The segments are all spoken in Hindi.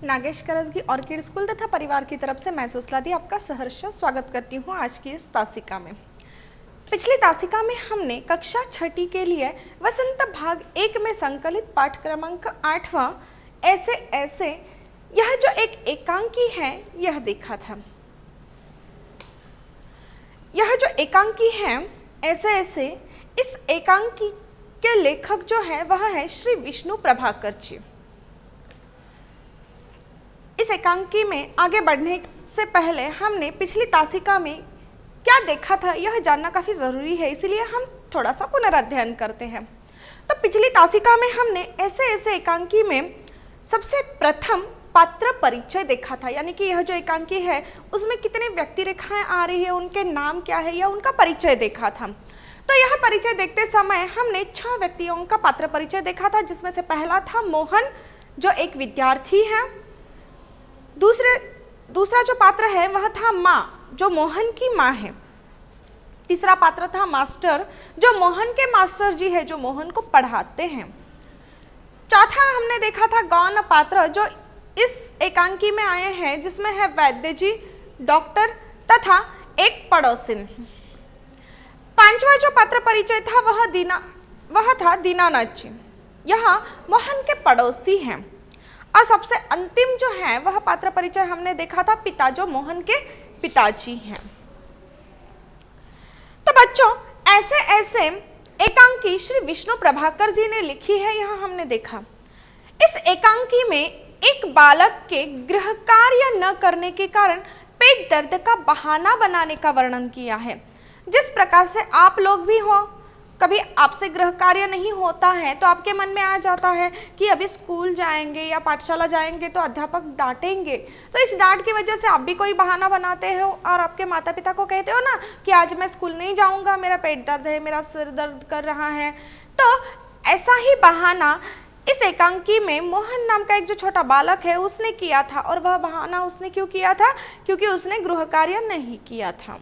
नागेश करसगी ऑर्किड स्कूल तथा परिवार की तरफ से मैं सुस्लादी आपका सहर्ष स्वागत करती हूँ आज की इस तासिका में। पिछली तासिका में हमने कक्षा छठी के लिए वसंत भाग 1 में संकलित पाठ क्रमांक 8वां ऐसे ऐसे यह जो एक एकांकी है यह देखा था। यह जो एकांकी है ऐसे ऐसे, इस एकांकी के लेखक जो है वह है श्री विष्णु प्रभाकर जी। इस एकांकी में आगे बढ़ने से पहले हमने पिछली तासिका में क्या देखा था यह जानना काफी जरूरी है, इसलिए हम थोड़ा सा पुनराध्ययन करते हैं। तो पिछली तासिका में हमने ऐसे ऐसे एकांकी में सबसे प्रथम पात्र परिचय देखा था, यानी कि यह जो एकांकी है उसमें कितने व्यक्ति रेखाएं आ रही है, उनके नाम क्या है या उनका परिचय देखा था। तो यह परिचय देखते समय हमने 6 व्यक्तियों का पात्र परिचय देखा था, जिसमें से पहला था मोहन जो एक विद्यार्थी है। दूसरा जो पात्र है वह था माँ जो मोहन की माँ है। तीसरा पात्र था मास्टर जो मोहन के मास्टर जी है, जो मोहन को पढ़ाते हैं। चौथा हमने देखा था गौण पात्र जो इस एकांकी में आए हैं, जिसमें है वैद्य जी, डॉक्टर तथा एक पड़ोसिन। पांचवा जो पात्र परिचय था वह था दीनानाथ जी, यह मोहन के पड़ोसी हैं। और सबसे अंतिम जो है वह पात्र परिचय हमने देखा था पिता जो मोहन के पिताजी हैं। तो बच्चों ऐसे ऐसे एकांकी श्री विष्णु प्रभाकर जी ने लिखी है, यह हमने देखा। इस एकांकी में एक बालक के गृह कार्य न करने के कारण पेट दर्द का बहाना बनाने का वर्णन किया है। जिस प्रकार से आप लोग भी हो, कभी आपसे गृह कार्य नहीं होता है तो आपके मन में आ जाता है कि अभी स्कूल जाएंगे या पाठशाला जाएंगे तो अध्यापक डांटेंगे, तो इस डांट की वजह से आप भी कोई बहाना बनाते हो और आपके माता पिता को कहते हो ना कि आज मैं स्कूल नहीं जाऊंगा, मेरा पेट दर्द है, मेरा सिर दर्द कर रहा है। तो ऐसा ही बहाना इस एकांकी में मोहन नाम का एक जो छोटा बालक है उसने किया था। और वह बहाना उसने क्यों किया था? क्योंकि उसने गृह कार्य नहीं किया था।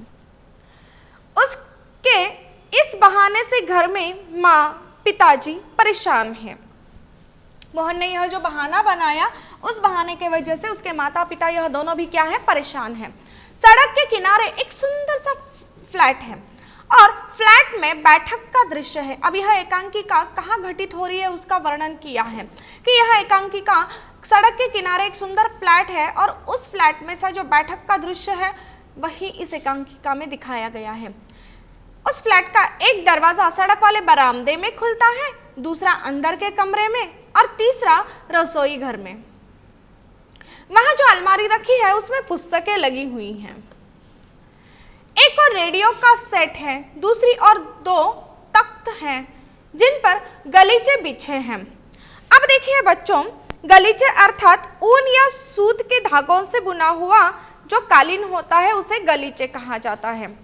उसके इस बहाने से घर में माँ पिताजी परेशान हैं। मोहन ने यह जो बहाना बनाया, उस बहाने के वजह से उसके माता पिता यह दोनों भी क्या है? परेशान हैं। सड़क के किनारे एक सुंदर सा फ्लैट है और फ्लैट में बैठक का दृश्य है। अब यह एकांकिका कहाँ घटित हो रही है उसका वर्णन किया है कि यह एकांकिका सड़क के किनारे एक सुंदर फ्लैट है और उस फ्लैट में से जो बैठक का दृश्य है वही इस एकांकिका में दिखाया गया है। उस फ्लैट का एक दरवाजा सड़क वाले बरामदे में खुलता है, दूसरा अंदर के कमरे में और तीसरा रसोई घर में। वहां जो अलमारी रखी है उसमें पुस्तकें लगी हुई हैं। एक और रेडियो का सेट है, दूसरी और 2 तख्त हैं जिन पर गलीचे बिछे हैं। अब देखिए बच्चों, गलीचे अर्थात ऊन या सूत के धागों से बुना हुआ जो कालीन होता है उसे गलीचे कहा जाता है।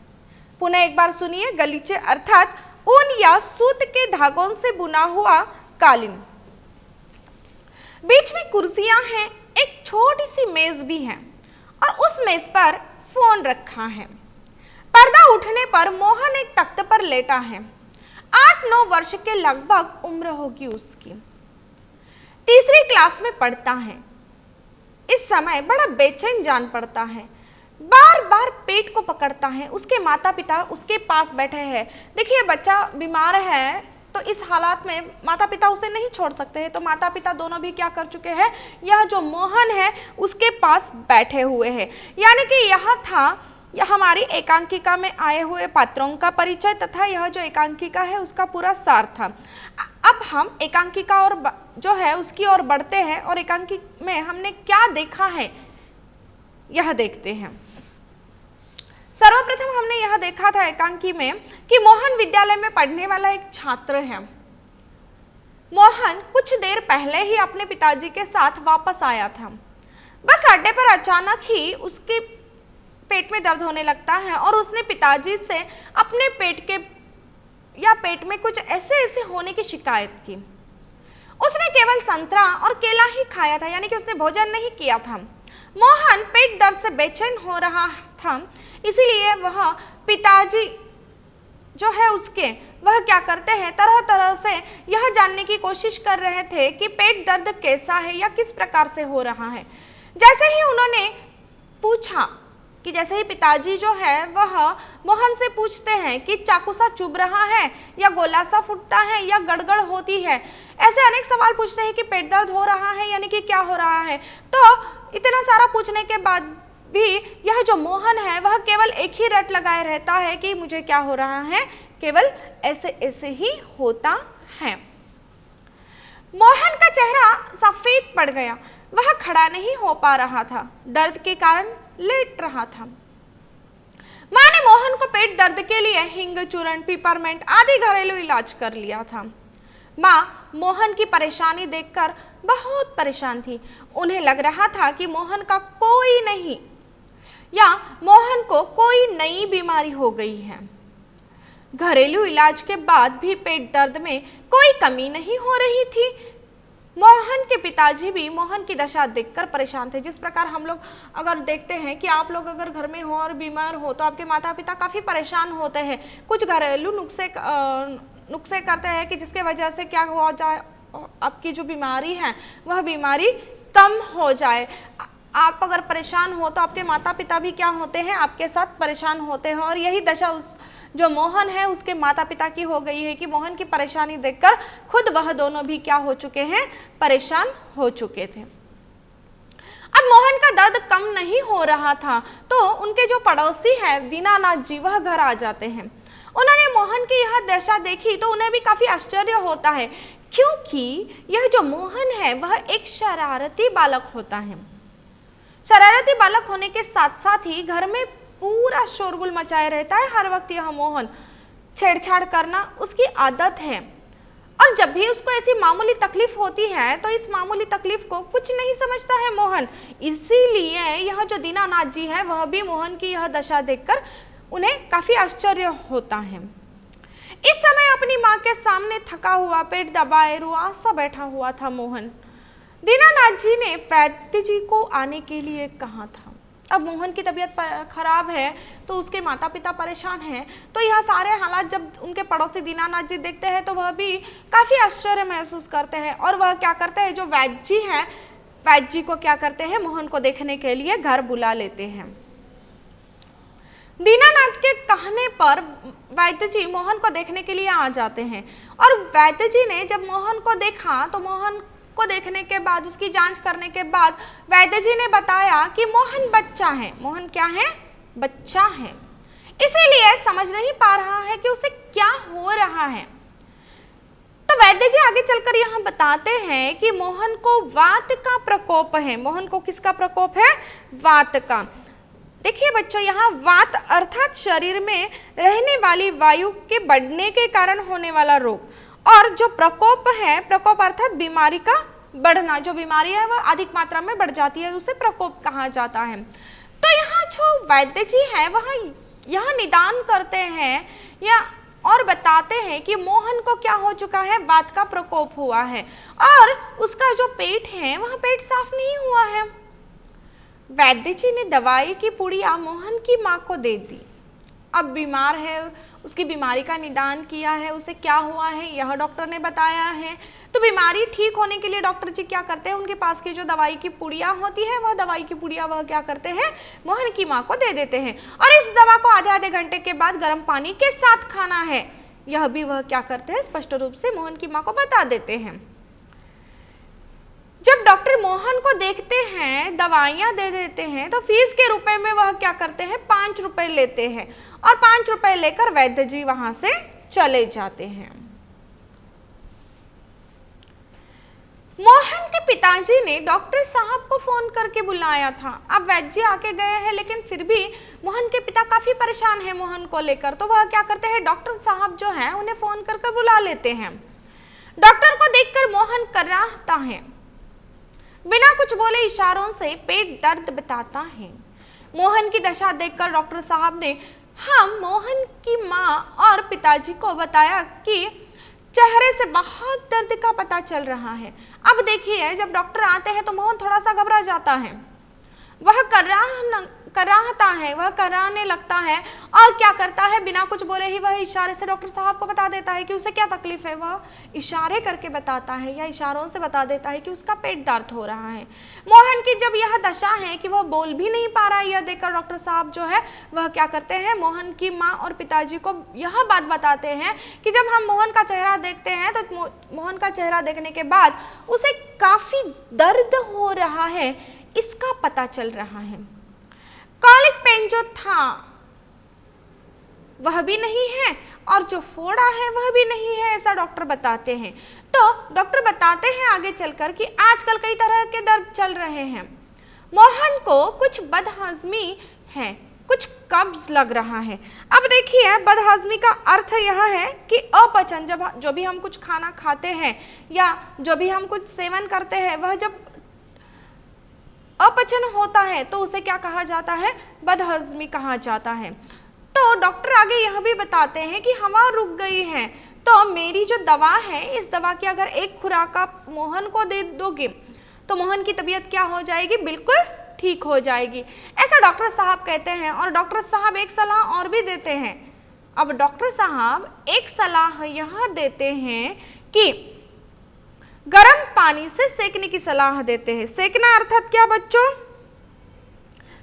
पुनः एक बार सुनिए, गलीचे अर्थात ऊन या सूत के धागों से बुना हुआ कालीन। बीच में कुर्सियां हैं, एक छोटी सी मेज भी है और उस मेज पर फोन रखा है। पर्दा उठने पर मोहन एक तख्त पर लेटा है। 8-9 वर्ष के लगभग उम्र होगी उसकी। तीसरी क्लास में पढ़ता है। इस समय बड़ा बेचैन जान पड़ता है, बार बार पेट को पकड़ता है। उसके माता पिता उसके पास बैठे हैं। देखिए बच्चा बीमार है तो इस हालात में माता पिता उसे नहीं छोड़ सकते हैं, तो माता पिता दोनों भी क्या कर चुके हैं? यह जो मोहन है उसके पास बैठे हुए हैं। यानी कि यह हमारी एकांकिका में आए हुए पात्रों का परिचय तथा यह जो एकांकिका है उसका पूरा सार था। अब हम एकांकिका और जो है उसकी ओर बढ़ते हैं और एकांकी में हमने क्या देखा है यह देखते हैं। सर्वप्रथम हमने यह देखा था एकांकी में कि मोहन विद्यालय में पढ़ने वाला एक छात्र है। मोहन कुछ देर पहले ही अपने पिताजी के साथ वापस आया था। बस अड्डे पर अचानक ही उसके पेट में दर्द होने लगता है और उसने पिताजी से अपने पेट में कुछ ऐसे होने की शिकायत की। उसने केवल संतरा और केला ही खाया था, यानी कि उसने भोजन नहीं किया था। मोहन पेट दर्द से बेचैन हो रहा था, इसीलिए वह पिताजी जो है उसके वह क्या करते हैं, तरह तरह से यह जानने की कोशिश कर रहे थे कि पेट दर्द कैसा है या किस प्रकार से हो रहा है। जैसे ही उन्होंने पूछा कि जैसे ही पिताजी जो है वह मोहन से पूछते हैं कि चाकू सा चुभ रहा है या गोला सा फूटता है या गड़गड़ होती है, ऐसे अनेक सवाल पूछते हैं कि पेट दर्द हो रहा है यानी कि क्या हो रहा है। तो इतना सारा पूछने के बाद भी यह जो मोहन है वह केवल एक ही रट लगाए रहता है कि मुझे क्या हो रहा है, केवल ऐसे ऐसे ही होता है। मोहन का चेहरा सफेद पड़ गया, वह खड़ा नहीं हो पा रहा था, दर्द के कारण लेट रहा था। मां ने मोहन को पेट दर्द के लिए हिंग, चूर्ण, पिपरमेंट आदि घरेलू इलाज कर लिया था। मां मोहन की परेशानी देखकर बहुत परेशान थी। उन्हें लग रहा था कि मोहन का कोई नहीं या मोहन को कोई नई बीमारी हो गई है। घरेलू इलाज के बाद भी पेट दर्द में कोई कमी नहीं हो रही थी। मोहन के पिताजी भी मोहन की दशा देखकर परेशान थे। जिस प्रकार हम लोग अगर देखते हैं कि आप लोग अगर घर में हो और बीमार हो तो आपके माता पिता काफ़ी परेशान होते हैं, कुछ घरेलू नुस्खे करते हैं कि जिसके वजह से क्या हो जाए, आपकी जो बीमारी है वह बीमारी कम हो जाए। आप अगर परेशान हो तो आपके माता पिता भी क्या होते हैं, आपके साथ परेशान होते हैं। और यही दशा उस जो मोहन है उसके माता पिता की हो गई है कि मोहन की परेशानी देखकर खुद वह दोनों भी क्या हो चुके हैं, परेशान हो चुके थे। अब मोहन का दर्द कम नहीं हो रहा था तो उनके जो पड़ोसी है दीनानाथ जी, वह घर आ जाते हैं। उन्होंने मोहन की यह दशा देखी तो उन्हें भी काफी आश्चर्य होता है, क्योंकि यह जो मोहन है वह एक शरारती बालक होता है। शरारती बालक होने के साथ साथ ही घर में पूरा शोरगुल मचाए रहता है। हर वक्त यह मोहन छेड़छाड़ करना उसकी आदत है और जब भी उसको ऐसी मामूली तकलीफ होती है तो इस मामूली तकलीफ को कुछ नहीं समझता है मोहन। इसीलिए यह जो दीनानाथ जी है वह भी मोहन की यह दशा देखकर उन्हें काफी आश्चर्य होता है। इस समय अपनी माँ के सामने थका हुआ, पेट दबाए, रुआसा बैठा हुआ था मोहन। दीनानाथ जी ने वैद्य जी को आने के लिए कहा था। अब मोहन की तबीयत खराब है तो उसके माता पिता परेशान हैं, तो यह सारे हालात जब उनके पड़ोसी दीनानाथ जी देखते हैं तो वह भी काफी आश्चर्य महसूस करते हैं और वह क्या करते हैं, जो वैद्य जी हैं, वैद्य जी को क्या करते हैं, मोहन को देखने के लिए घर बुला लेते हैं। दीनानाथ के कहने पर वैद्य जी मोहन को देखने के लिए आ जाते हैं और वैद्य जी ने जब मोहन को देखा तो मोहन को देखने के बाद, उसकी जांच करने के बाद वैद्य जी ने बताया कि मोहन बच्चा है। मोहन क्या है, बच्चा है, इसीलिए समझ नहीं पा रहा है कि उसे क्या हो रहा है। तो वैद्य जी आगे चलकर यहाँ बताते हैं कि मोहन को वात का प्रकोप है। मोहन को किसका प्रकोप है, वात का। देखिए बच्चों, यहाँ वात अर्थात शरीर में रहने वाली वायु के बढ़ने के कारण होने वाला रोग, और जो प्रकोप है, प्रकोप अर्थात बीमारी का बढ़ना, जो बीमारी है वह अधिक मात्रा में बढ़ जाती है, उसे प्रकोप कहा जाता है। तो यहाँ जो वैद्य जी है वह यह निदान करते हैं या और बताते हैं कि मोहन को क्या हो चुका है, वात का प्रकोप हुआ है और उसका जो पेट है वह पेट साफ नहीं हुआ है। वैद्य जी ने दवाई की पुड़िया मोहन की माँ को दे दी। अब बीमार है, उसकी बीमारी का निदान किया है, उसे क्या हुआ है यह डॉक्टर ने बताया है। तो बीमारी ठीक होने के लिए डॉक्टर जी क्या करते हैं, उनके पास की जो दवाई की पुड़िया होती है वह दवाई की पुड़िया वह क्या करते हैं, मोहन की माँ को दे देते हैं। और इस दवा को आधे आधे घंटे के बाद गर्म पानी के साथ खाना है, यह भी वह क्या करते हैं, स्पष्ट रूप से मोहन की माँ को बता देते हैं। जब डॉक्टर मोहन को देखते हैं, दवाइयां दे देते हैं, तो फीस के रुपए में वह क्या करते हैं, 5 रुपए लेते हैं और 5 रुपए लेकर वैद्य जी वहां से चले जाते हैं। मोहन के पिताजी ने डॉक्टर साहब को फोन करके बुलाया था। अब वैद्य जी आके गए हैं लेकिन फिर भी मोहन के पिता काफी परेशान है मोहन को लेकर, तो वह क्या करते हैं, डॉक्टर साहब जो है उन्हें फोन करके बुला लेते हैं। डॉक्टर को देखकर मोहन कराहता है, बिना कुछ बोले इशारों से पेट दर्द बताता है। मोहन की दशा देखकर डॉक्टर साहब ने हम मोहन की माँ और पिताजी को बताया कि चेहरे से बहुत दर्द का पता चल रहा है। अब देखिए, जब डॉक्टर आते हैं तो मोहन थोड़ा सा घबरा जाता है। वह कराहता है, वह कराने लगता है और क्या करता है, बिना कुछ बोले ही वह इशारे से डॉक्टर साहब को बता देता है कि उसे क्या तकलीफ है। वह इशारे करके बताता है या इशारों से बता देता है कि उसका पेट दर्द हो रहा है। मोहन की जब यह दशा है कि वह बोल भी नहीं पा रहा है, यह देखकर डॉक्टर साहब जो है वह क्या करते हैं, मोहन की माँ और पिताजी को यह बात बताते हैं कि जब हम मोहन का चेहरा देखते हैं तो मोहन का चेहरा देखने के बाद उसे काफी दर्द हो रहा है, इसका पता चल रहा है। कॉलिक पेन जो था वह भी नहीं है और जो फोड़ा है वह भी नहीं है, ऐसा डॉक्टर बताते हैं। तो डॉक्टर बताते हैं आगे चलकर कि आजकल कई तरह के दर्द चल रहे हैं। मोहन को कुछ बदहजमी है, कुछ कब्ज लग रहा है। अब देखिए, बदहजमी का अर्थ यह है कि अपचन, जब जो भी हम कुछ खाना खाते हैं या जो भी हम कुछ सेवन करते हैं वह जब अपचन होता है तो उसे क्या कहा जाता है, बदहजमी कहा जाता है। तो डॉक्टर आगे यह भी बताते हैं कि हवा रुक गई है, तो मेरी जो दवा है इस दवा की अगर एक खुराक आप मोहन को दे दोगे तो मोहन की तबीयत क्या हो जाएगी, बिल्कुल ठीक हो जाएगी, ऐसा डॉक्टर साहब कहते हैं। और डॉक्टर साहब एक सलाह और भी देते हैं। अब डॉक्टर साहब एक सलाह यह देते हैं कि गर्म पानी से सेकने की सलाह देते हैं। सेकना अर्थात क्या बच्चों,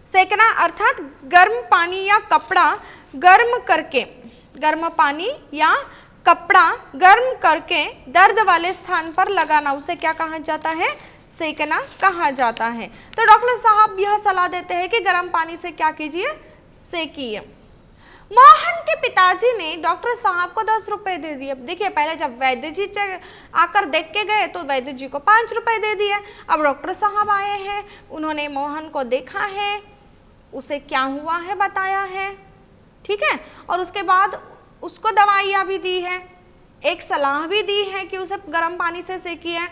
सेकना अर्थात गर्म पानी या कपड़ा गर्म करके, गर्म पानी या कपड़ा गर्म करके दर्द वाले स्थान पर लगाना, उसे क्या कहा जाता है, सेकना कहा जाता है। तो डॉक्टर साहब यह सलाह देते हैं कि गर्म पानी से क्या कीजिए, सेकिए। मोहन के पिताजी ने डॉक्टर साहब को 10 रुपए दे दिए। देखिए, पहले जब वैद्य जी आकर देख के गए तो वैद्य जी को 5 रुपए दे दिए। अब डॉक्टर साहब आए हैं, उन्होंने मोहन को देखा है, उसे क्या हुआ है बताया है, ठीक है, और उसके बाद उसको दवाइयाँ भी दी है, एक सलाह भी दी है कि उसे गर्म पानी से सेकिए।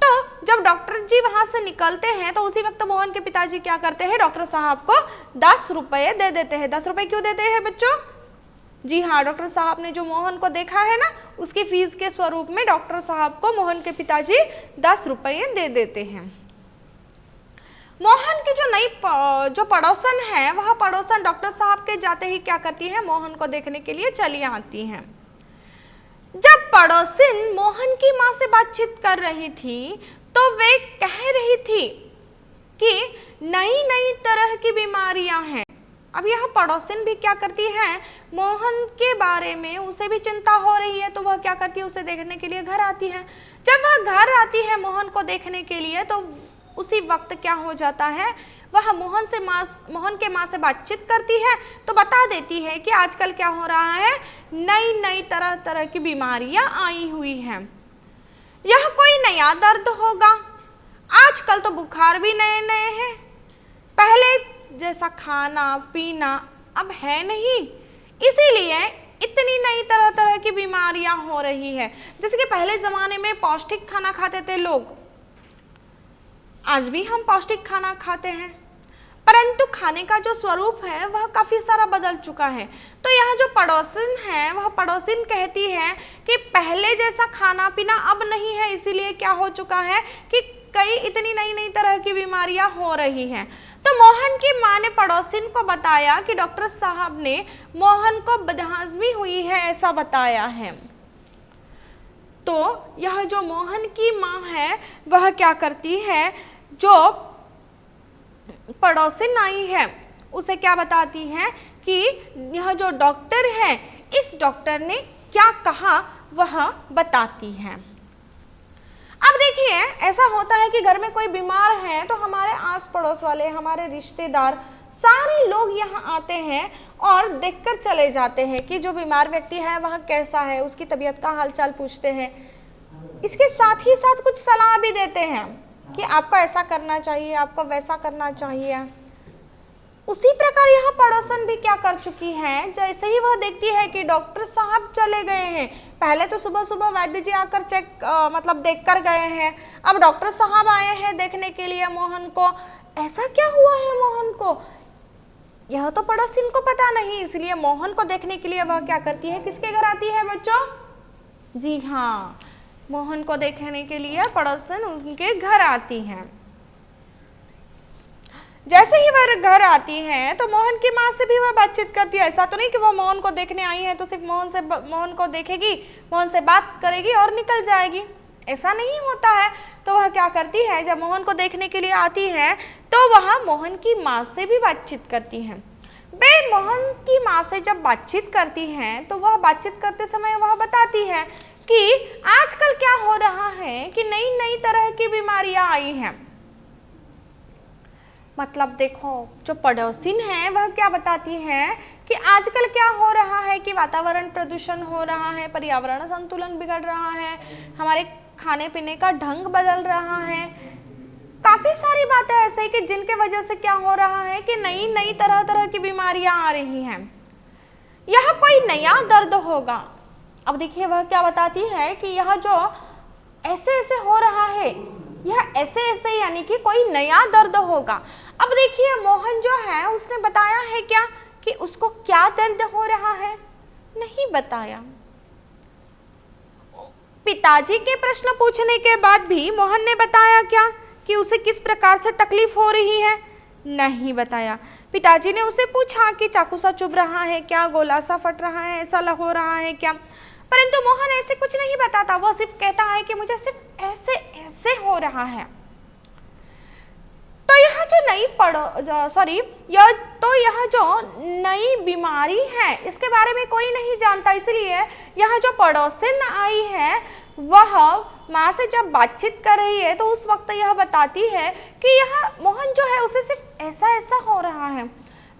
तो जब डॉक्टर जी वहां से निकलते हैं तो उसी वक्त मोहन के पिताजी क्या करते हैं, डॉक्टर साहब को 10 रुपए दे देते हैं। 10 रुपए क्यों देते हैं बच्चों, जी हाँ, डॉक्टर साहब ने जो मोहन को देखा है ना, उसकी फीस के स्वरूप में डॉक्टर साहब को मोहन के पिताजी 10 रुपए दे देते हैं। मोहन की जो पड़ोसन है, वह पड़ोसन डॉक्टर साहब के जाते ही क्या करती है, मोहन को देखने के लिए चली आती हैं। जब पड़ोसिन मोहन की माँ से बातचीत कर रही थी तो वे कह रही थी कि नई नई तरह की बीमारियां हैं। अब यह पड़ोसिन भी क्या करती है, मोहन के बारे में उसे भी चिंता हो रही है, तो वह क्या करती है, उसे देखने के लिए घर आती है। जब वह घर आती है मोहन को देखने के लिए तो उसी वक्त क्या हो जाता है, वह मोहन के माँ से बातचीत करती है तो बता देती है कि आजकल क्या हो रहा है, नई नई तरह तरह की बीमारियां आई हुई हैं। यह कोई नया दर्द होगा, आजकल तो बुखार भी नए नए हैं, पहले जैसा खाना पीना अब है नहीं, इसीलिए इतनी नई तरह तरह की बीमारियां हो रही है। जैसे कि पहले जमाने में पौष्टिक खाना खाते थे लोग, आज भी हम पौष्टिक खाना खाते हैं, परंतु खाने का जो स्वरूप है वह काफी सारा बदल चुका है। तो यह जो पड़ोसिन है, वह पड़ोसिन कहती है कि पहले जैसा खाना पीना अब नहीं है, इसीलिए क्या हो चुका है कि कई इतनी नई नई तरह की बीमारियां हो रही हैं। तो मोहन की माँ ने पड़ोसिन को बताया कि डॉक्टर साहब ने मोहन को बदहजमी हुई है, ऐसा बताया है। तो यह जो मोहन की माँ है वह क्या करती है, जो पड़ोसिन आई है उसे क्या बताती है कि यह जो डॉक्टर है, इस डॉक्टर ने क्या कहा वह बताती है। अब देखिए, ऐसा होता है कि घर में कोई बीमार है तो हमारे आस पड़ोस वाले, हमारे रिश्तेदार, सारे लोग यहाँ आते हैं और देखकर चले जाते हैं कि जो बीमार व्यक्ति है वह कैसा है, उसकी तबीयत का हालचाल पूछते हैं। इसके साथ ही साथ कुछ सलाह भी देते हैं कि आपको ऐसा करना चाहिए, आपको वैसा करना चाहिए। उसी प्रकार यह पड़ोसन भी क्या कर चुकी है, जैसे ही वह देखती है कि डॉक्टर साहब चले गए हैं, पहले तो सुबह सुबह वैद्य जी आकर मतलब देख कर गए हैं, अब डॉक्टर साहब आए हैं देखने के लिए मोहन को, ऐसा क्या हुआ है मोहन को, यह तो पड़ोसिन को पता नहीं, इसलिए मोहन को देखने के लिए वह क्या करती है, किसके घर आती है बच्चों, जी हाँ, मोहन को देखने के लिए पड़ोसन उनके घर आती हैं। जैसे ही वह घर आती हैं तो मोहन की माँ से भी वह बातचीत करती है। ऐसा तो नहीं कि वह मोहन को देखने आई है तो सिर्फ मोहन को देखेगी, मोहन से बात करेगी और निकल जाएगी, ऐसा नहीं होता है। तो वह क्या करती है, जब मोहन को देखने के लिए आती है तो वह मोहन की माँ से भी बातचीत करती हैं। वे मोहन की माँ से जब बातचीत करती हैं तो वह बातचीत करते समय वह बताती है कि आजकल क्या हो रहा है कि नई नई तरह की बीमारियां आई हैं। मतलब देखो, जो पड़ोसिन है वह क्या बताती है कि आजकल क्या हो रहा है कि वातावरण प्रदूषण हो रहा है, पर्यावरण संतुलन बिगड़ रहा है, हमारे खाने पीने का ढंग बदल रहा है, काफी सारी बातें ऐसे कि जिनके वजह से क्या हो रहा है कि नई नई तरह तरह की बीमारियां आ रही हैं। यह कोई नया दर्द होगा। अब देखिए वह क्या बताती है कि यह जो ऐसे ऐसे हो रहा है, यह ऐसे ऐसे यानी कि कोई नया दर्द होगा। अब देखिए मोहन जो है उसने बताया है क्या कि उसको क्या दर्द हो रहा है, नहीं बताया। पिताजी के प्रश्न पूछने के बाद भी मोहन ने बताया क्या कि उसे किस प्रकार से तकलीफ हो रही है, नहीं बताया। पिताजी ने उसे पूछा कि चाकू सा चुभ रहा है क्या, गोला सा फट रहा है, ऐसा हो रहा है क्या, परंतु मोहन ऐसे कुछ नहीं बताता। वह सिर्फ कहता है कि मुझे सिर्फ ऐसे ऐसे हो रहा है। तो यह जो नई बीमारी है इसके बारे में कोई नहीं जानता, इसलिए यह जो पड़ोसिन आई है वह माँ से जब बातचीत कर रही है तो उस वक्त यह बताती है कि यह मोहन जो है उसे सिर्फ ऐसा ऐसा हो रहा है।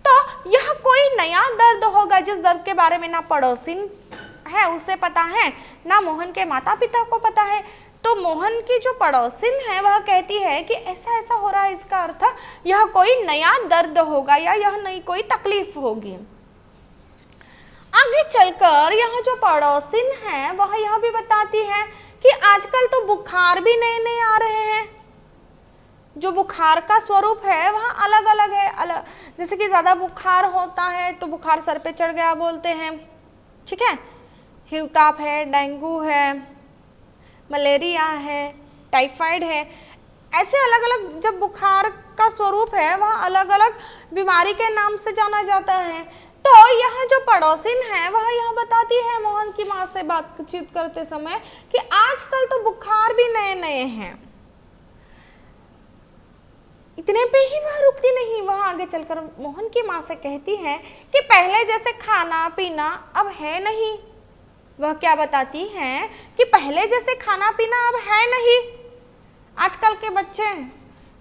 तो यह कोई नया दर्द होगा जिस दर्द के बारे में ना पड़ोसिन है उसे पता है, ना मोहन के माता पिता को पता है। तो मोहन की जो पड़ोसिन है वह कहती है कि ऐसा ऐसा हो रहा है, इसका अर्थ यह कोई नया दर्द होगा या यह नई कोई तकलीफ होगी। आगे चलकर यह जो पड़ोसिन है वह यह भी बताती है कि आजकल तो बुखार भी नए नए आ रहे हैं। जो बुखार का स्वरूप है वह अलग अलग है, जैसे कि ज्यादा बुखार होता है तो बुखार सर पे चढ़ गया बोलते हैं, ठीक है, हिवताप है, डेंगू है, मलेरिया है, टाइफाइड है, ऐसे अलग अलग जब बुखार का स्वरूप है वह अलग अलग बीमारी के नाम से जाना जाता है। तो यह जो पड़ोसिन है वह यह बताती है मोहन की माँ से बातचीत करते समय कि आजकल तो बुखार भी नए नए हैं। इतने पे ही वह रुकती नहीं, वह आगे चलकर मोहन की माँ से कहती है कि पहले जैसे खाना पीना अब है नहीं। वह क्या बताती हैं कि पहले जैसे खाना पीना अब है नहीं। आजकल के बच्चे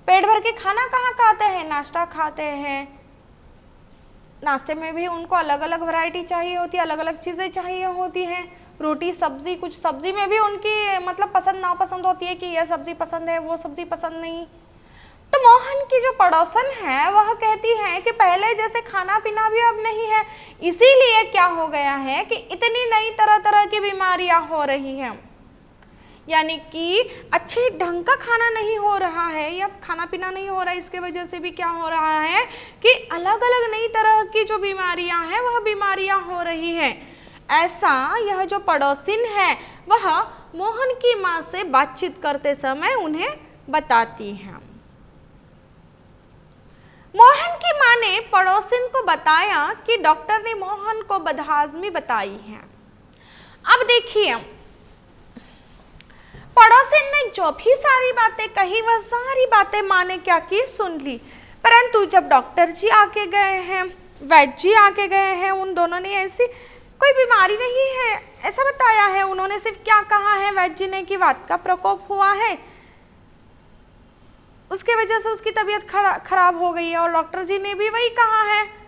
पेट भर के खाना कहाँ खाते हैं, नाश्ता खाते हैं, नाश्ते में भी उनको अलग अलग वैरायटी चाहिए होती है, अलग अलग चीज़ें चाहिए होती हैं, रोटी सब्जी, कुछ सब्जी में भी उनकी मतलब पसंद नापसंद होती है कि यह सब्जी पसंद है वो सब्जी पसंद नहीं। तो मोहन की जो पड़ोसन है वह कहती है कि पहले जैसे खाना पीना भी अब नहीं है, इसीलिए क्या हो गया है कि इतनी नई तरह तरह की बीमारियां हो रही हैं, यानी कि अच्छे ढंग का खाना नहीं हो रहा है या खाना पीना नहीं हो रहा है। इसके वजह से भी क्या हो रहा है कि अलग अलग नई तरह की जो बीमारियां हैं वह बीमारियां हो रही हैं। ऐसा यह जो पड़ोसिन है वह मोहन की माँ से बातचीत करते समय उन्हें बताती हैं। मोहन की माँ ने पड़ोसिन को बताया कि डॉक्टर ने मोहन को बदहाजमी बताई है। अब देखिए पड़ोसिन ने जो भी सारी बातें कही वह सारी बातें माँ ने क्या की, सुन ली, परंतु जब डॉक्टर जी आके गए हैं, वैद्य जी आके गए हैं, उन दोनों ने ऐसी कोई बीमारी नहीं है ऐसा बताया है। उन्होंने सिर्फ क्या कहा है वैद्य जी ने कि वात का प्रकोप हुआ है, उसके वजह से उसकी तबीयत खराब हो गई है, और डॉक्टर जी ने भी वही कहा है।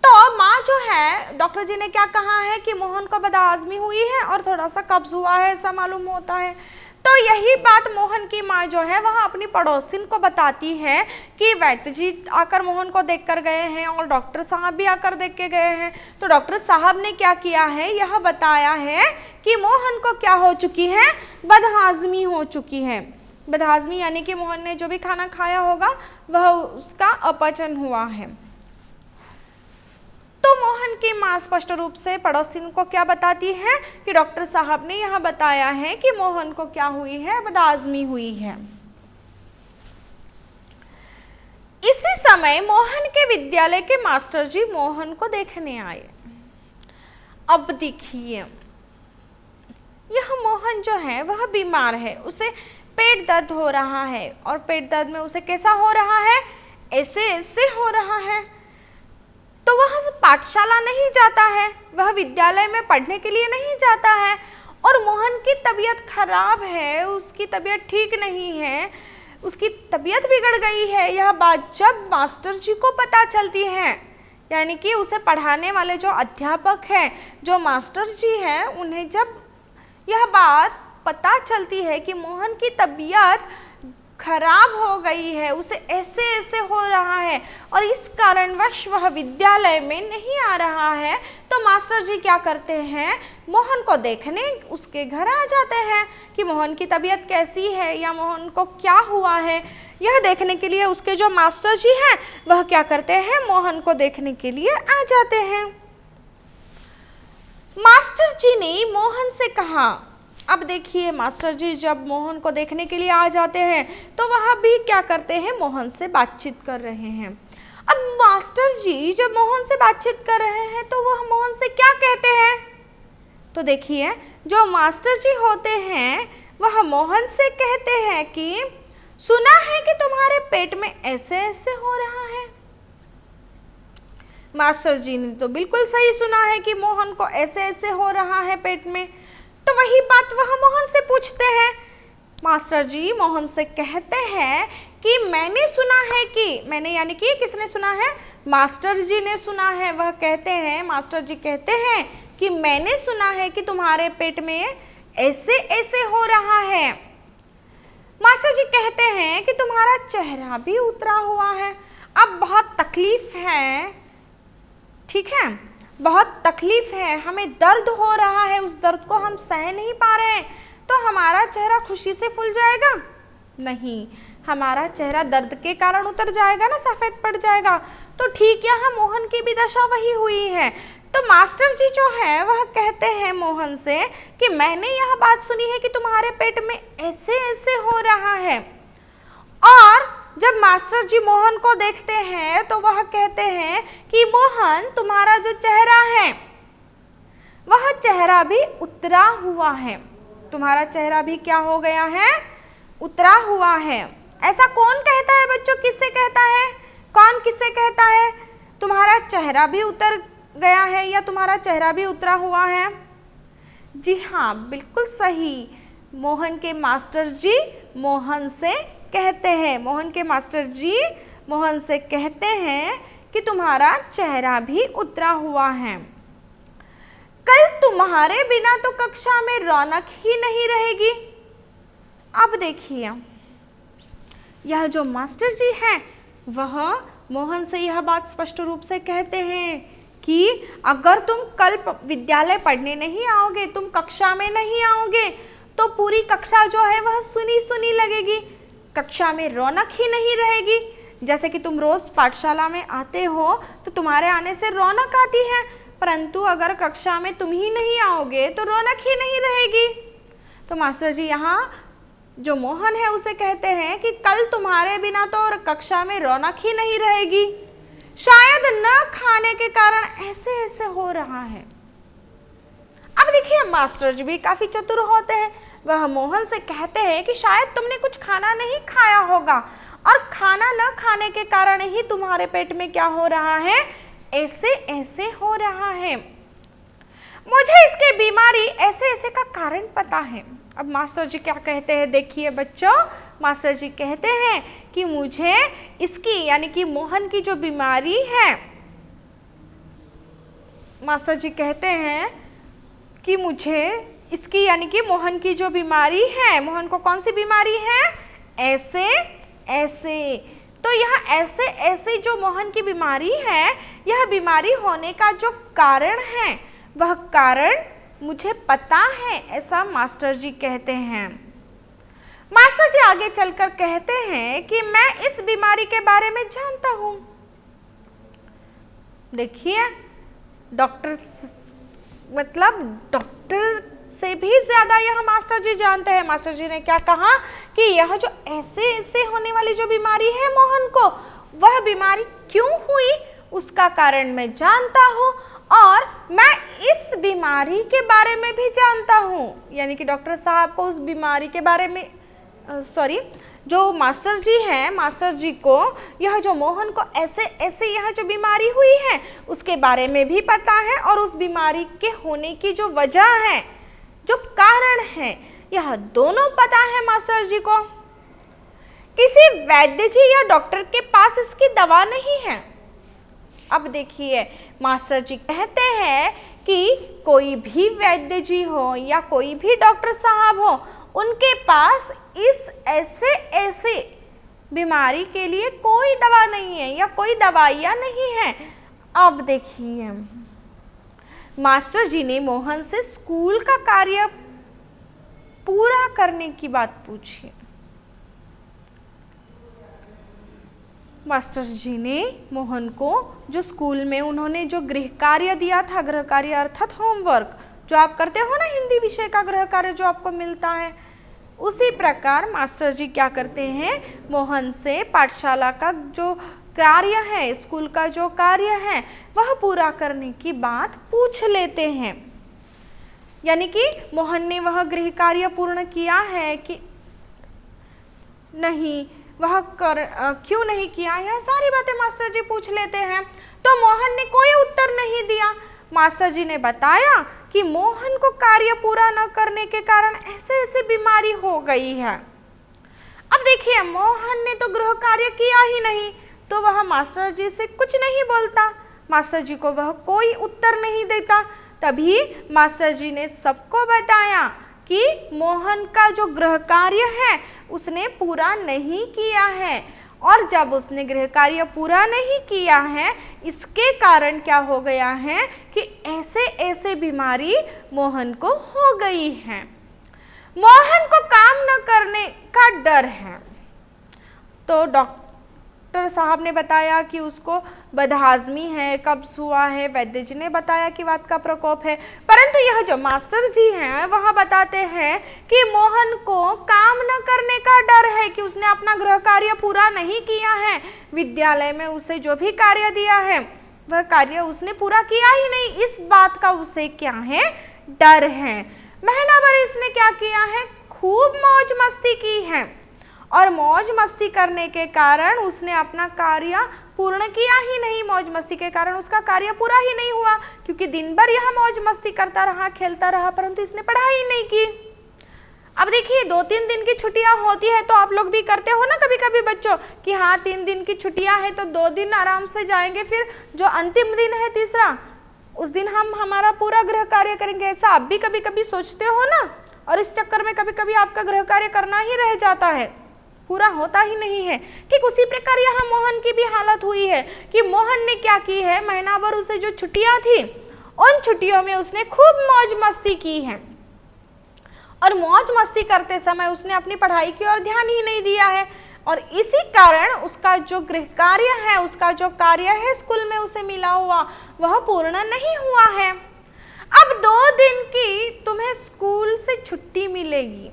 तो माँ जो है डॉक्टर जी ने क्या कहा है कि मोहन को बदहाजमी हुई है और थोड़ा सा कब्ज हुआ है ऐसा मालूम होता है। तो यही बात मोहन की माँ जो है वह अपनी पड़ोसिन को बताती है कि वैद्य जी आकर मोहन को देख कर गए हैं और डॉक्टर साहब भी आकर देख के गए हैं। तो डॉक्टर साहब ने क्या किया है, यह बताया है कि मोहन को क्या हो चुकी है, बदहाजमी हो चुकी है। बदहाजमी यानी कि मोहन ने जो भी खाना खाया होगा वह उसका अपचन हुआ है। तो मोहन की माँ स्पष्ट रूप से पड़ोसिन को क्या बताती है कि डॉक्टर साहब ने यह बताया है कि मोहन को क्या हुई है, बदहाजमी हुई है। इसी समय मोहन के विद्यालय के मास्टर जी मोहन को देखने आए। अब देखिए, यह मोहन जो है वह बीमार है, उसे पेट दर्द हो रहा है और पेट दर्द में उसे कैसा हो रहा है, ऐसे ऐसे हो रहा है। तो वह पाठशाला नहीं जाता है, वह विद्यालय में पढ़ने के लिए नहीं जाता है और मोहन की तबीयत खराब है, उसकी तबीयत ठीक नहीं है, उसकी तबीयत बिगड़ गई है। यह बात जब मास्टर जी को पता चलती है, यानी कि उसे पढ़ाने वाले जो अध्यापक हैं, जो मास्टर जी हैं, उन्हें जब यह बात पता चलती है कि मोहन की तबीयत खराब हो गई है, उसे ऐसे ऐसे हो रहा है और इस कारणवश वह विद्यालय में नहीं आ रहा है, तो मास्टर जी क्या करते हैं, मोहन को देखने उसके घर आ जाते हैं कि मोहन की तबीयत कैसी है या मोहन को क्या हुआ है। यह देखने के लिए उसके जो मास्टर जी हैं वह क्या करते हैं, मोहन को देखने के लिए आ जाते हैं। मास्टर जी ने मोहन से कहा, अब देखिए मास्टर जी जब मोहन को देखने के लिए आ जाते हैं तो वह भी क्या करते हैं, मोहन से बातचीत कर रहे हैं। अब मास्टर जी जब मोहन से बातचीत कर रहे हैं तो वह मोहन से क्या कहते हैं, तो देखिए जो मास्टर जी होते हैं वह मोहन से कहते हैं कि सुना है कि तुम्हारे पेट में ऐसे ऐसे हो रहा है। मास्टर जी ने तो बिल्कुल सही सुना है कि मोहन को ऐसे ऐसे हो रहा है पेट में, तो वही बात वह मोहन से पूछते हैं। मास्टर जी मोहन से कहते हैं कि मैंने सुना है कि, मैंने यानी कि किसने सुना है, मास्टर जी ने सुना है। वह कहते हैं, मास्टर जी कहते हैं कि मैंने सुना है कि तुम्हारे पेट में ऐसे ऐसे हो रहा है। मास्टर जी कहते हैं कि तुम्हारा चेहरा भी उतरा हुआ है, अब बहुत तकलीफ है, ठीक है, बहुत तकलीफ है, हमें दर्द हो रहा है, उस दर्द को हम सह नहीं पा रहे हैं, तो हमारा चेहरा खुशी से फूल जाएगा नहीं, हमारा चेहरा दर्द के कारण उतर जाएगा ना, सफ़ेद पड़ जाएगा। तो ठीक यहाँ मोहन की भी दशा वही हुई है। तो मास्टर जी जो है वह कहते हैं मोहन से कि मैंने यह बात सुनी है कि तुम्हारे पेट में ऐसे ऐसे हो रहा है। और जब मास्टर जी मोहन को देखते हैं तो वह कहते हैं कि मोहन तुम्हारा जो चेहरा है वह चेहरा भी उतरा हुआ है, तुम्हारा चेहरा भी क्या हो गया है, उतरा हुआ है। ऐसा कौन कहता है बच्चों, किससे कहता है, कौन किससे कहता है, तुम्हारा चेहरा भी उतर गया है या तुम्हारा चेहरा भी उतरा हुआ है? जी हाँ, बिल्कुल सही, मोहन के मास्टर जी मोहन से कहते हैं, मोहन के मास्टर जी मोहन से कहते हैं कि तुम्हारा चेहरा भी उतरा हुआ है। कल तुम्हारे बिना तो कक्षा में रौनक ही नहीं रहेगी। अब देखिए यह जो मास्टर जी हैं वह मोहन से यह बात स्पष्ट रूप से कहते हैं कि अगर तुम कल विद्यालय पढ़ने नहीं आओगे, तुम कक्षा में नहीं आओगे, तो पूरी कक्षा जो है वह सुनी सुनी लगेगी, कक्षा में रौनक ही नहीं रहेगी। जैसे कि तुम रोज पाठशाला में आते हो तो तुम्हारे आने से रौनक आती है, परंतु अगर कक्षा में तुम ही नहीं आओगे तो रौनक ही नहीं रहेगी। तो मास्टर जी यहाँ जो मोहन है उसे कहते हैं कि कल तुम्हारे बिना तो कक्षा में रौनक ही नहीं रहेगी, शायद न खाने के कारण ऐसे ऐसे हो रहा है। अब देखिए मास्टर जी भी काफी चतुर होते हैं, वह मोहन से कहते हैं कि शायद तुमने कुछ खाना नहीं खाया होगा और खाना न खाने के कारण ही तुम्हारे पेट में क्या हो रहा है, ऐसे ऐसे हो रहा है। मुझे इसके बीमारी ऐसे ऐसे का कारण पता है। अब मास्टर जी क्या कहते हैं, देखिए बच्चों, मास्टर जी कहते हैं कि मुझे इसकी यानी कि मोहन की जो बीमारी है, मास्टर जी कहते हैं कि मुझे इसकी यानी कि मोहन की जो बीमारी है, मोहन को कौन सी बीमारी है, ऐसे ऐसे, तो यह ऐसे ऐसे जो मोहन की बीमारी है, यह बीमारी होने का जो कारण है वह कारण मुझे पता है, ऐसा मास्टर जी कहते हैं। मास्टर जी आगे चलकर कहते हैं कि मैं इस बीमारी के बारे में जानता हूं। देखिए डॉक्टर मतलब डॉक्टर से भी ज्यादा यह मास्टर जी जानते हैं। मास्टर जी ने क्या कहा कि यह जो ऐसे ऐसे होने वाली जो बीमारी है मोहन को, वह बीमारी क्यों हुई उसका कारण मैं जानता हूँ और मैं इस बीमारी के बारे में भी जानता हूँ। यानी कि डॉक्टर साहब को उस बीमारी के बारे में जो मास्टर जी हैं, मास्टर जी को यह जो मोहन को ऐसे ऐसे यह जो बीमारी हुई है उसके बारे में भी पता है और उस बीमारी के होने की जो वजह है, जो कारण है, यह दोनों पता है मास्टर जी को। किसी वैद्य जी या डॉक्टर के पास इसकी दवा नहीं है। अब देखिए, मास्टर जी कहते हैं कि कोई भी वैद्य जी हो या कोई भी डॉक्टर साहब हो, उनके पास इस ऐसे ऐसे बीमारी के लिए कोई दवा नहीं है या कोई दवाइयाँ नहीं है। अब देखिए, मास्टर जी ने मोहन से स्कूल का कार्य पूरा करने की बात पूछी। मास्टर जी ने मोहन को जो स्कूल में उन्होंने जो गृह कार्य दिया था, गृह कार्य अर्थात होमवर्क, जो आप करते हो ना, हिंदी विषय का गृह कार्य जो आपको मिलता है, उसी प्रकार मास्टर जी क्या करते हैं, मोहन से पाठशाला का जो कार्य है, स्कूल का जो कार्य है, वह पूरा करने की बात पूछ लेते हैं। यानी कि मोहन ने वह गृह कार्य पूर्ण किया है कि नहीं, वह क्यों नहीं किया, यह सारी बातें मास्टर जी पूछ लेते हैं। तो मोहन ने कोई उत्तर नहीं दिया। मास्टर जी ने बताया कि मोहन को कार्य पूरा न करने के कारण ऐसे ऐसे बीमारी हो गई है। अब देखिए, मोहन ने तो गृह कार्य किया ही नहीं, तो वह मास्टर जी से कुछ नहीं बोलता, मास्टर जी को वह कोई उत्तर नहीं देता। तभी मास्टर जी ने सबको बताया कि मोहन का जो गृह कार्य है उसने पूरा नहीं किया है, और जब उसने गृह कार्य पूरा नहीं किया है, इसके कारण क्या हो गया है कि ऐसे ऐसे बीमारी मोहन को हो गई है। मोहन को काम न करने का डर है। तो डॉक्टर साहब ने बताया कि उसको बदहाजमी है, कब्ज हुआ है, वैद्य जी ने बताया कि वात का प्रकोप है, परंतु यह जो मास्टर जी हैं वह बताते हैं कि मोहन को काम न करने का डर है कि उसने अपना गृह कार्य पूरा नहीं किया है। विद्यालय में उसे जो भी कार्य दिया है वह कार्य उसने पूरा किया ही नहीं, इस बात का उसे क्या है, डर है। महीना भर इसने क्या किया है, खूब मौज मस्ती की है, और मौज मस्ती करने के कारण उसने अपना कार्य पूर्ण किया ही नहीं। मौज मस्ती के कारण उसका कार्य पूरा ही नहीं हुआ, क्योंकि दिन भर यह मौज मस्ती करता रहा, खेलता रहा, परंतु इसने पढ़ाई नहीं की। अब देखिए, 2-3 दिन की छुट्टियां होती है तो आप लोग भी करते हो ना कभी कभी बच्चों कि हाँ 3 दिन की छुट्टियां हैं तो 2 दिन आराम से जाएंगे, फिर जो अंतिम दिन है तीसरा, उस दिन हम हमारा पूरा गृह कार्य करेंगे। ऐसा आप भी कभी कभी सोचते हो ना, और इस चक्कर में कभी कभी आपका गृह कार्य करना ही रह जाता है, पूरा होता ही नहीं है। ठीक उसी प्रकार यहाँ मोहन की भी हालत हुई है कि मोहन ने क्या की है, महीना भर उसे जो छुट्टियां थी उन छुट्टियों में उसने खूब मौज मस्ती की है, और मौज मस्ती करते समय उसने अपनी पढ़ाई की ओर ध्यान ही नहीं दिया है, और इसी कारण उसका जो गृह कार्य है, उसका जो कार्य है स्कूल में उसे मिला हुआ, वह पूर्ण नहीं हुआ है। अब 2 दिन की तुम्हें स्कूल से छुट्टी मिलेगी।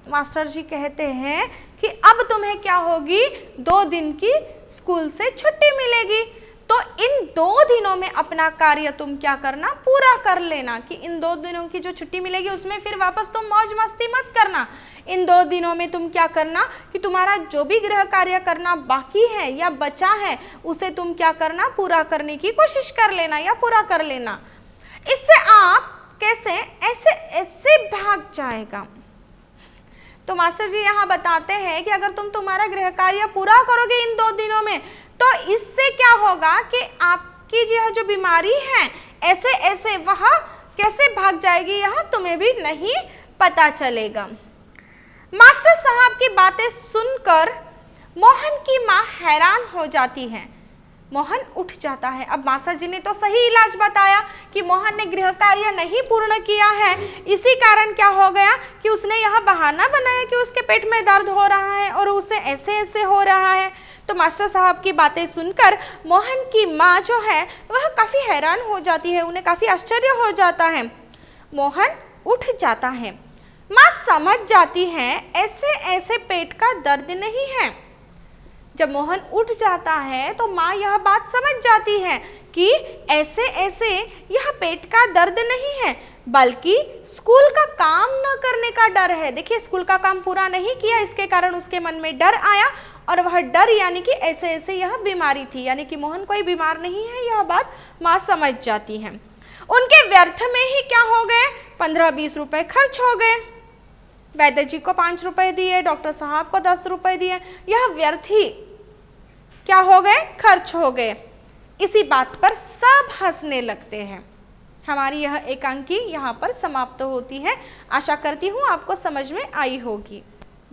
मास्टर जी कहते हैं कि अब तुम्हें क्या होगी, 2 दिन की स्कूल से छुट्टी मिलेगी, तो इन 2 दिनों में अपना कार्य तुम क्या करना, पूरा कर लेना। कि इन 2 दिनों की जो छुट्टी मिलेगी उसमें फिर वापस तुम मौज मस्ती मत करना। इन 2 दिनों में तुम क्या करना कि तुम्हारा जो भी गृह कार्य करना बाकी है या बचा है उसे तुम क्या करना, पूरा करने की कोशिश कर लेना या पूरा कर लेना। इससे आप कैसे ऐसे ऐसे भाग जाएगा। तो मास्टर जी यहाँ बताते हैं कि अगर तुम तुम्हारा गृह कार्य पूरा करोगे इन 2 दिनों में, तो इससे क्या होगा कि आपकी यह जो बीमारी है ऐसे ऐसे वह कैसे भाग जाएगी, यह तुम्हें भी नहीं पता चलेगा। मास्टर साहब की बातें सुनकर मोहन की माँ हैरान हो जाती है। मोहन उठ जाता है। अब मास्टर जी ने तो सही इलाज बताया कि मोहन ने गृह कार्य नहीं पूर्ण किया है, इसी कारण क्या हो गया कि उसने यह बहाना बनाया कि उसके पेट में दर्द हो रहा है और उसे ऐसे ऐसे हो रहा है। तो मास्टर साहब की बातें सुनकर मोहन की माँ जो है वह काफ़ी हैरान हो जाती है, उन्हें काफ़ी आश्चर्य हो जाता है। मोहन उठ जाता है। माँ समझ जाती है ऐसे ऐसे पेट का दर्द नहीं है, जब मोहन उठ जाता है तो माँ यह बात समझ जाती है कि ऐसे ऐसे यह पेट का दर्द नहीं है, बल्कि स्कूल का काम न करने का डर है। देखिए, स्कूल का काम पूरा नहीं किया, इसके कारण उसके मन में डर आया, और वह डर यानी कि ऐसे ऐसे यह बीमारी थी, यानी कि मोहन कोई बीमार नहीं है, यह बात माँ समझ जाती है। उनके व्यर्थ में ही क्या हो गए, 15-20 रुपए खर्च हो गए। वैद्य जी को 5 रुपए दिए, डॉक्टर साहब को 10 रुपए दिए, यह व्यर्थ ही क्या हो गए, खर्च हो गए। इसी बात पर सब हंसने लगते हैं। हमारी यह एकांकी यहाँ पर समाप्त होती है। आशा करती हूँ आपको समझ में आई होगी।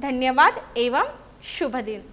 धन्यवाद एवं शुभ दिन।